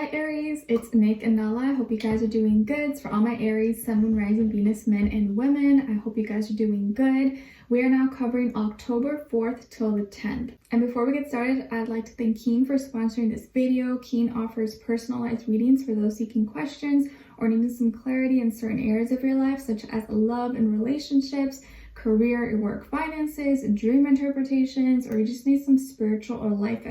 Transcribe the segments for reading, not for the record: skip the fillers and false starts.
Hi Aries, it's Nick and Nala. I hope you guys are doing good. For all my Aries, Sun, Moon, Rising, Venus, men and women, I hope you guys are doing good. We are now covering October 4th till the 10th. And before we get started, I'd like to thank Keen for sponsoring this video. Keen offers personalized readings for those seeking questions or needing some clarity in certain areas of your life, such as love and relationships, career, work, finances, dream interpretations, or you just need some spiritual or life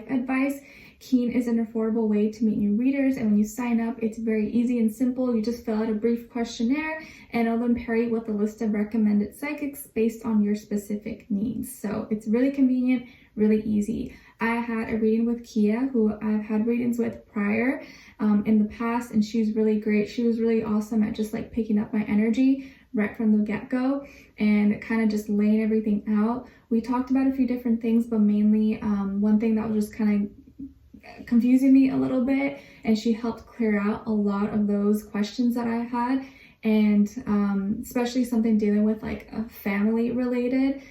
advice. Keen is an affordable way to meet new readers, and when you sign up, it's very easy and simple. You just fill out a brief questionnaire and it'll then pair you with a list of recommended psychics based on your specific needs. So it's really convenient, really easy. I had a reading with Kia, who I've had readings with prior in the past, and she's really great. She was really awesome at just like picking up my energy right from the get-go and kind of just laying everything out. We talked about a few different things, but mainly one thing that was just kind of confusing me a little bit, and she helped clear out a lot of those questions that I had, and especially something dealing with like a family related.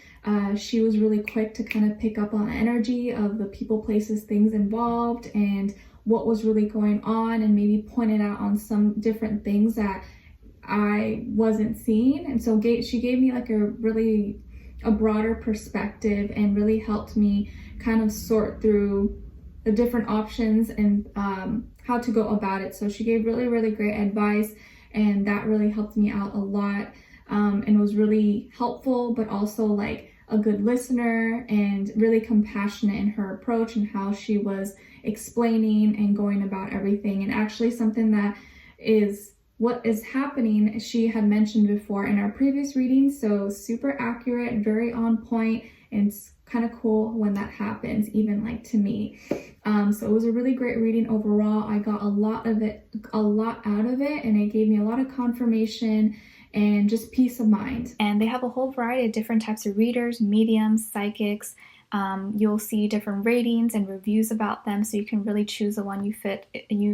She was really quick to kind of pick up on the energy of the people, places, things involved and what was really going on, and maybe pointed out on some different things that I wasn't seeing. And so she gave me like a broader perspective and really helped me kind of sort through the different options and how to go about it. So she gave really great advice, and that really helped me out a lot, and was really helpful, but also like a good listener and really compassionate in her approach and how she was explaining and going about everything. And actually something that is what is happening, she had mentioned before in our previous reading, so super accurate, very on point, and it's kind of cool when that happens, even like to me. So it was a really great reading overall. I got a lot out of it, and it gave me a lot of confirmation and just peace of mind. And they have a whole variety of different types of readers, mediums, psychics. You'll see different ratings and reviews about them, so you can really choose the one you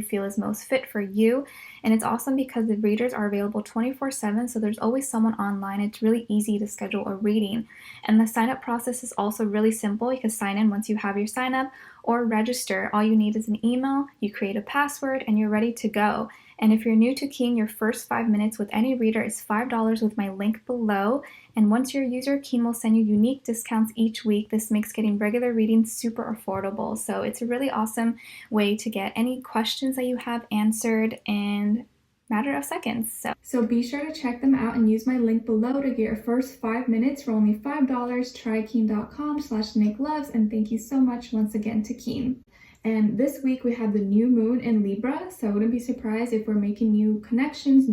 feel is most fit for you. And it's awesome because the readers are available 24/7, so there's always someone online. It's really easy to schedule a reading. And the sign-up process is also really simple. You can sign in once you have your sign-up or register. All you need is an email, you create a password, and you're ready to go. And if you're new to Keen, your first 5 minutes with any reader is $5 with my link below. And once you're a user, Keen will send you unique discounts each week. This makes getting regular readings super affordable. So it's a really awesome way to get any questions that you have answered in a matter of seconds. So be sure to check them out and use my link below to get your first 5 minutes for only $5. Try keen.com/Niicloves, and thank you so much once again to Keen. And this week we have the new moon in Libra, so I wouldn't be surprised if we're making new connections,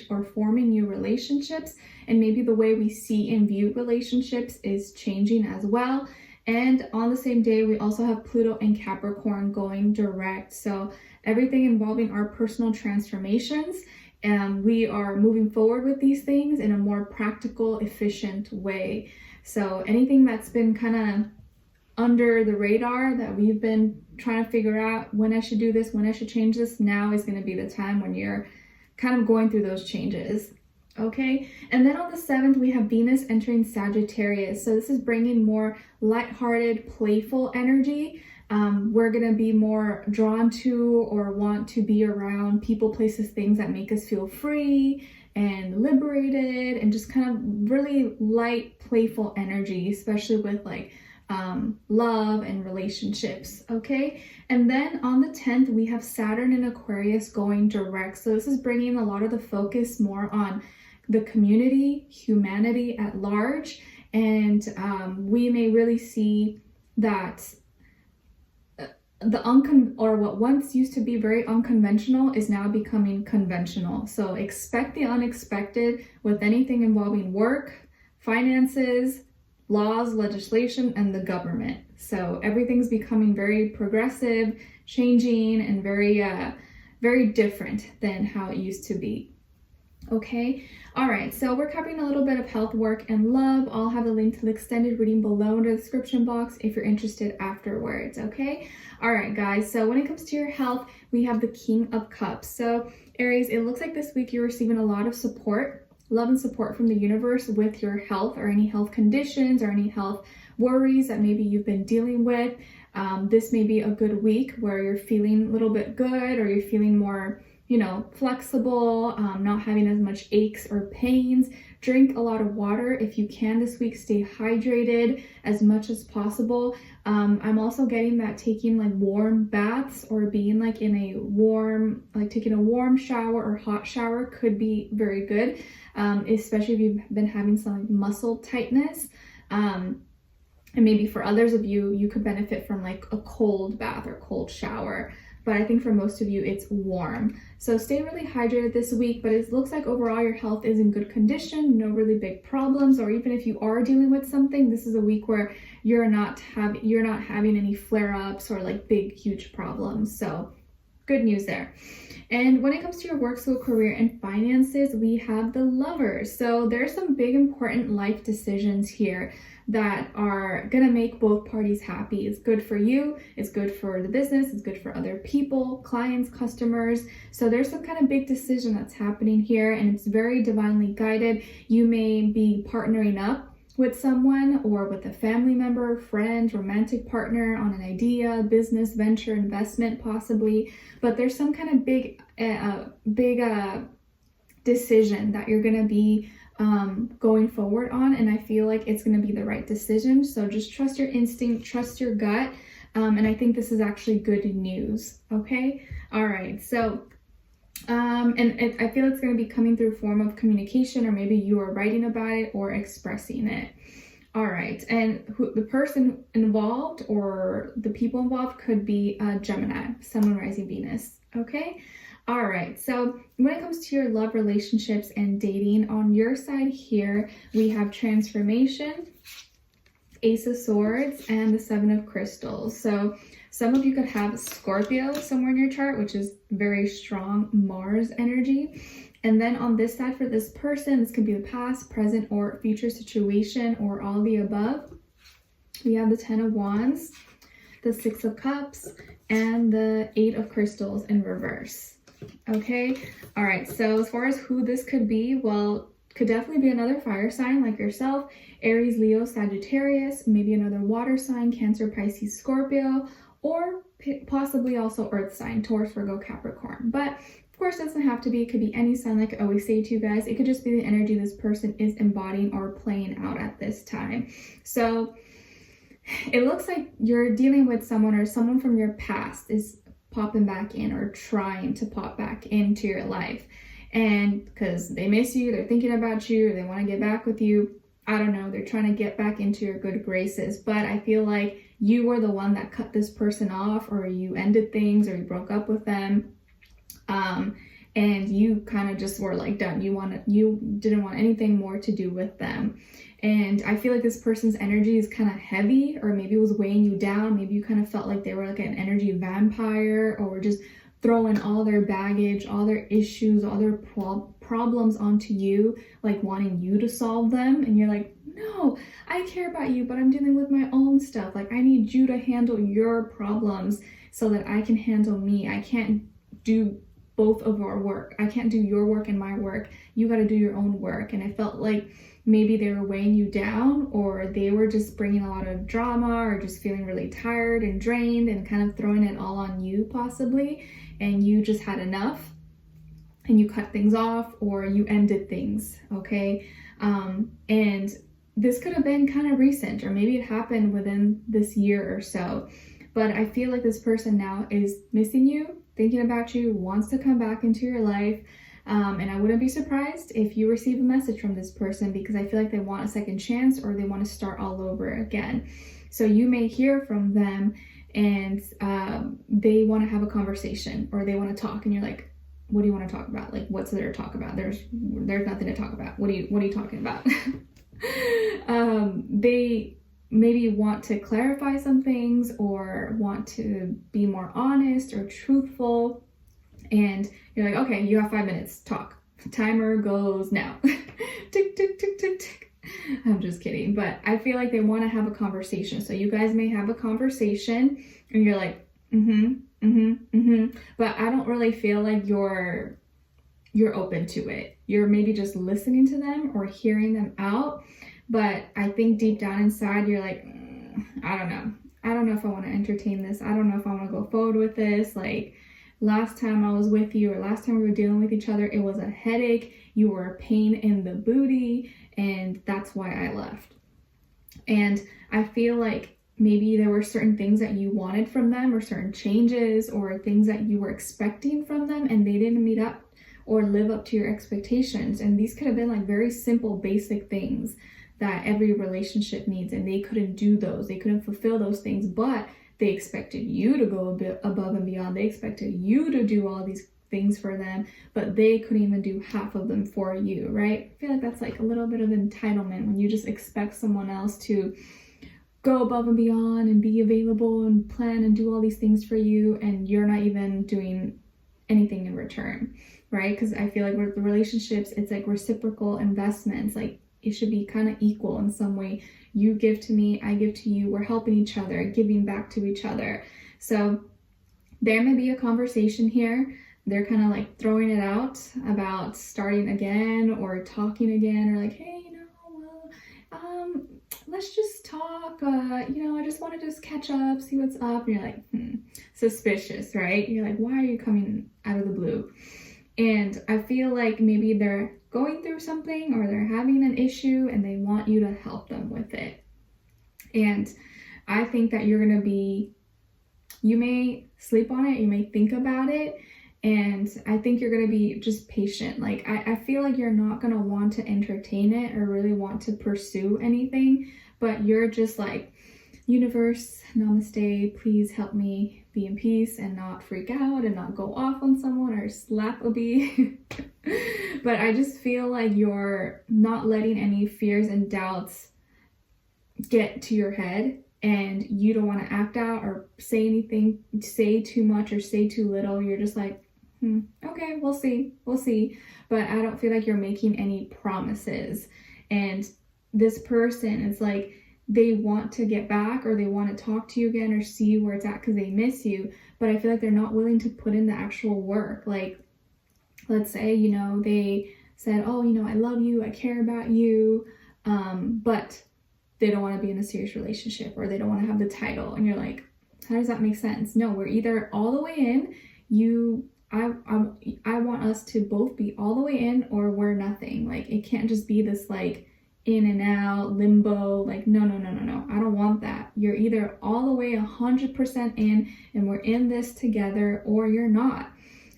or forming new relationships, and maybe the way we see and view relationships is changing as well. And on the same day, we also have Pluto and Capricorn going direct, so everything involving our personal transformations, and we are moving forward with these things in a more practical, efficient way. So anything that's been kind of under the radar that we've been trying to figure out, when I should do this, when I should change this, now is going to be the time when you're kind of going through those changes. Okay, and then on the 7th, we have Venus entering Sagittarius. So this is bringing more lighthearted, playful energy. We're going to be more drawn to or want to be around people, places, things that make us feel free and liberated, and just kind of really light, playful energy, especially with like love and relationships. Okay, and then on the 10th, we have Saturn in Aquarius going direct. So this is bringing a lot of the focus more on the community, humanity at large, and we may really see that what once used to be very unconventional is now becoming conventional. So expect the unexpected with anything involving work, finances, laws, legislation, and the government. So everything's becoming very progressive, changing, and very different than how it used to be. Okay, all right, so we're covering a little bit of health, work, and love. I'll have a link to the extended reading below in the description box if you're interested afterwards. Okay, all right guys, so when it comes to your health, we have the King of Cups. So Aries, it looks like this week you're receiving a lot of support, love and support from the universe with your health, or any health conditions or any health worries that maybe you've been dealing with. This may be a good week where you're feeling a little bit good, or you're feeling more, you know, flexible, not having as much aches or pains. Drink a lot of water if you can this week. Stay hydrated as much as possible. I'm also getting that taking like warm baths or being like in a warm, like taking a warm shower or hot shower could be very good, especially if you've been having some like muscle tightness. And maybe for others of you, you could benefit from like a cold bath or cold shower. But I think for most of you, it's warm. So stay really hydrated this week, but it looks like overall your health is in good condition, no really big problems, or even if you are dealing with something, this is a week where you're not having any flare-ups or like big, huge problems. So good news there. And when it comes to your work, school, career, and finances, we have the Lovers. So there's some big, important life decisions here that are gonna make both parties happy. It's good for you, it's good for the business, it's good for other people, clients, customers. So there's some kind of big decision that's happening here, and it's very divinely guided. You may be partnering up with someone or with a family member, friend, romantic partner on an idea, business, venture, investment possibly, but there's some kind of big decision that you're gonna be going forward on, and I feel like it's going to be the right decision. So just trust your instinct, trust your gut, and I think this is actually good news. Okay, all right. So I feel it's going to be coming through form of communication, or maybe you are writing about it or expressing it. All right, and the person involved or the people involved could be Gemini, Sun, Moon, Rising, Venus. Okay. All right, so when it comes to your love, relationships, and dating, on your side here, we have transformation, Ace of Swords, and the Seven of Crystals. So some of you could have Scorpio somewhere in your chart, which is very strong Mars energy. And then on this side for this person, this could be the past, present, or future situation, or all the above. We have the Ten of Wands, the Six of Cups, and the Eight of Crystals in reverse. Okay, all right, so as far as who this could be, well, could definitely be another fire sign like yourself, Aries, Leo, Sagittarius, maybe another water sign, Cancer, Pisces, Scorpio, or possibly also earth sign, Taurus, Virgo, Capricorn. But of course, it doesn't have to be. It could be any sign, like I always say to you guys. It could just be the energy this person is embodying or playing out at this time. So it looks like you're dealing with someone, or someone from your past is popping back in or trying to pop back into your life, and because they miss you, they're thinking about you, or they want to get back with you. I don't know, they're trying to get back into your good graces, but I feel like you were the one that cut this person off, or you ended things, or you broke up with them, and you kind of just were like done. You didn't want anything more to do with them. And I feel like this person's energy is kind of heavy, or maybe it was weighing you down. Maybe you kind of felt like they were like an energy vampire, or were just throwing all their baggage, all their issues, all their problems onto you, like wanting you to solve them. And you're like, no, I care about you, but I'm dealing with my own stuff. Like, I need you to handle your problems so that I can handle me. I can't do both of our work. I can't do your work and my work. You got to do your own work. And I felt like maybe they were weighing you down, or they were just bringing a lot of drama, or just feeling really tired and drained and kind of throwing it all on you possibly. And you just had enough and you cut things off, or you ended things. Okay. And this could have been kind of recent, or maybe it happened within this year or so. But I feel like this person now is missing you, thinking about you, wants to come back into your life. And I wouldn't be surprised if you receive a message from this person, because I feel like they want a second chance, or they want to start all over again. So you may hear from them, and they want to have a conversation, or they want to talk, and you're like, what do you want to talk about? Like, what's there to talk about? There's nothing to talk about. What are you talking about? They maybe want to clarify some things, or want to be more honest or truthful. And you're like, okay, you have 5 minutes, talk. Timer goes now. Tick, tick, tick, tick, tick. I'm just kidding. But I feel like they want to have a conversation. So you guys may have a conversation, and you're like, but I don't really feel like you're open to it. You're maybe just listening to them or hearing them out. But I think deep down inside, you're like, I don't know. I don't know if I want to entertain this. I don't know if I want to go forward with this. Like, last time I was with you, or last time we were dealing with each other, it was a headache. You were a pain in the booty, and that's why I left. And I feel like maybe there were certain things that you wanted from them, or certain changes, or things that you were expecting from them, and they didn't meet up or live up to your expectations. And these could have been like very simple, basic things that every relationship needs, and they couldn't do those. They couldn't fulfill those things, but they expected you to go a bit above and beyond. They expected you to do all these things for them, but they couldn't even do half of them for you, right? I feel like that's like a little bit of entitlement when you just expect someone else to go above and beyond and be available and plan and do all these things for you, and you're not even doing anything in return, right? Because I feel like with the relationships, it's like reciprocal investments. Like, it should be kind of equal in some way. You give to me, I give to you. We're helping each other, giving back to each other. So there may be a conversation here. They're kind of like throwing it out about starting again or talking again, or like, hey, let's just talk. I just want to just catch up, see what's up. And you're like, suspicious, right? You're like, why are you coming out of the blue? And I feel like maybe they're going through something, or they're having an issue, and they want you to help them with it. And I think that you may sleep on it, you may think about it, and I think you're going to be just patient. Like, I feel like you're not going to want to entertain it or really want to pursue anything, but you're just like, universe, namaste, please help me be in peace and not freak out and not go off on someone or slap a bee. But I just feel like you're not letting any fears and doubts get to your head, and you don't want to act out or say anything, say too much or say too little. You're just like, okay, we'll see. But I don't feel like you're making any promises. And this person is like, they want to get back, or they want to talk to you again, or see where it's at because they miss you. But I feel like they're not willing to put in the actual work. Like, let's say, they said, oh, I love you, I care about you, but they don't want to be in a serious relationship, or they don't want to have the title. And you're like, how does that make sense? No, we're either all the way in, I want us to both be all the way in, or we're nothing. Like, it can't just be this like in and out limbo. Like, no, I don't want that. You're either all the way 100% in, and we're in this together, or you're not.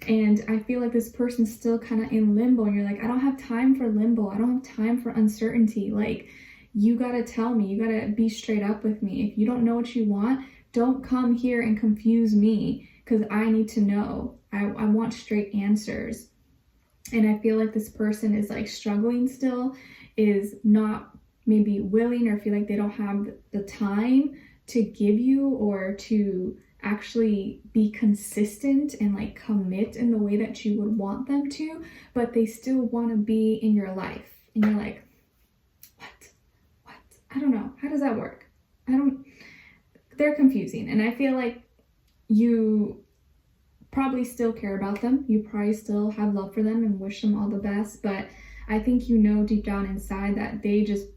And I feel like this person's still kind of in limbo, and you're like, I don't have time for limbo. I don't have time for uncertainty. Like, you gotta tell me, you gotta be straight up with me. If you don't know what you want, don't come here and confuse me, because I need to know. I want straight answers. And I feel like this person is like struggling still, is not maybe willing, or feel like they don't have the time to give you, or to actually be consistent and like commit in the way that you would want them to, but they still want to be in your life. And you're like, what? I don't know. How does that work? They're confusing. And I feel like you probably still care about them. You probably still have love for them and wish them all the best. But I think deep down inside that they just,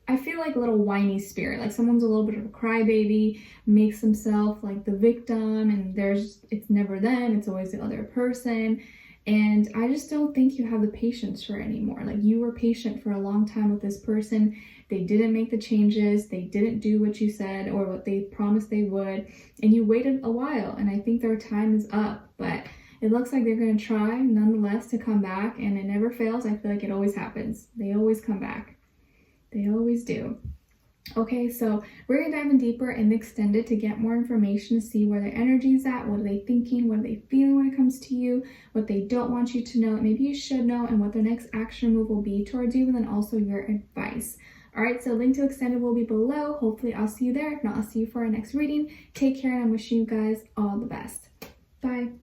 I feel like a little whiny spirit. Like, someone's a little bit of a crybaby, makes themselves like the victim, and it's never them, it's always the other person. And I just don't think you have the patience for it anymore. Like, you were patient for a long time with this person. They didn't make the changes. They didn't do what you said or what they promised they would. And you waited a while, and I think their time is up. But it looks like they're going to try nonetheless to come back, and it never fails. I feel like it always happens. They always come back. They always do. Okay, so we're going to dive in deeper in the extended to get more information, to see where their energy is at, what are they thinking, what are they feeling when it comes to you, what they don't want you to know, maybe you should know, and what their next action move will be towards you, and then also your advice. All right, so link to extended will be below. Hopefully I'll see you there. If not, I'll see you for our next reading. Take care, and I'm wishing you guys all the best. Bye.